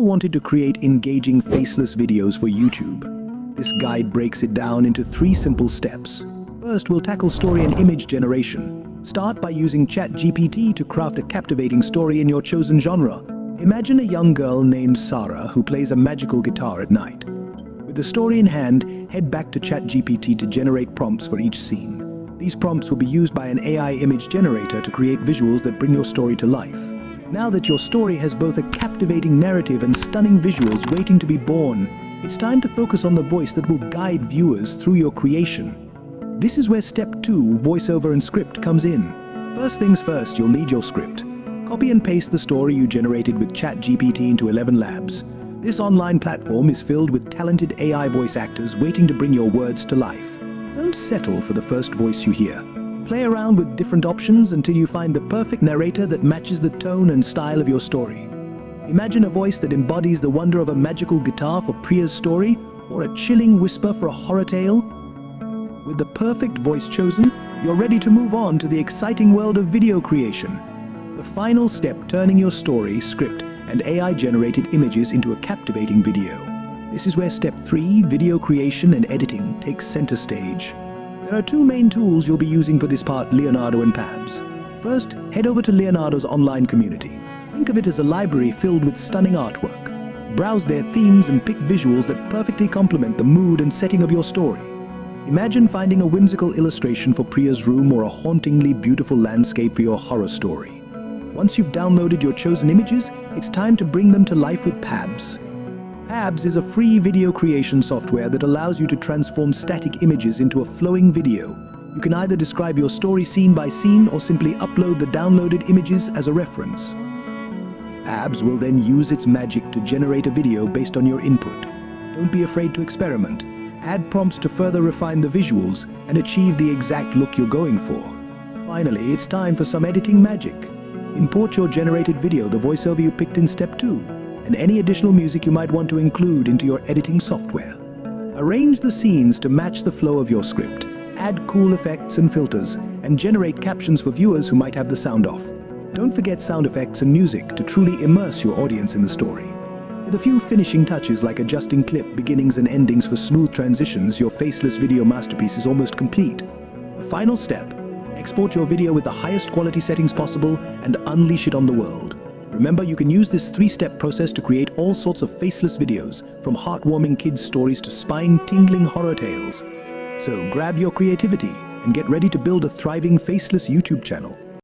wanted to create engaging faceless videos for YouTube? This guide breaks it down into 3 simple steps. First, we'll tackle story and image generation. Start by using Chatgpt to craft a captivating story in your chosen genre. Imagine a young girl named Sarah who plays a magical guitar at night. With the story in hand, head back to Chatgpt to generate prompts for each scene. These prompts will be used by an AI image generator to create visuals that bring your story to life. Now that your story has both a captivating narrative and stunning visuals waiting to be born, it's time to focus on the voice that will guide viewers through your creation. This is where step 2, voiceover and script, comes in. First things first, you'll need your script. Copy and paste the story you generated with Chatgpt into Elevenlabs. This online platform is filled with talented AI voice actors waiting to bring your words to life. Don't settle for the first voice you hear. Play around with different options until you find the perfect narrator that matches the tone and style of your story. Imagine a voice that embodies the wonder of a magical guitar for Priya's story, or a chilling whisper for a horror tale. With the perfect voice chosen, you're ready to move on to the exciting world of video creation. The final step, turning your story, script, and AI-generated images into a captivating video. This is where step 3, video creation and editing, takes center stage. There are 2 main tools you'll be using for this part, Leonardo and Pabs. First, head over to Leonardo's online community. Think of it as a library filled with stunning artwork. Browse their themes and pick visuals that perfectly complement the mood and setting of your story. Imagine finding a whimsical illustration for Priya's room or a hauntingly beautiful landscape for your horror story. Once you've downloaded your chosen images, it's time to bring them to life with Pabs. Pabs is a free video creation software that allows you to transform static images into a flowing video. You can either describe your story scene by scene or simply upload the downloaded images as a reference. Pabs will then use its magic to generate a video based on your input. Don't be afraid to experiment. Add prompts to further refine the visuals and achieve the exact look you're going for. Finally, it's time for some editing magic. Import your generated video, the voiceover you picked in step 2, and any additional music you might want to include into your editing software. Arrange the scenes to match the flow of your script, add cool effects and filters, and generate captions for viewers who might have the sound off. Don't forget sound effects and music to truly immerse your audience in the story. With a few finishing touches like adjusting clip beginnings and endings for smooth transitions, your faceless video masterpiece is almost complete. The final step, export your video with the highest quality settings possible and unleash it on the world. Remember, you can use this 3-step process to create all sorts of faceless videos, from heartwarming kids' stories to spine-tingling horror tales. So grab your creativity and get ready to build a thriving faceless YouTube channel.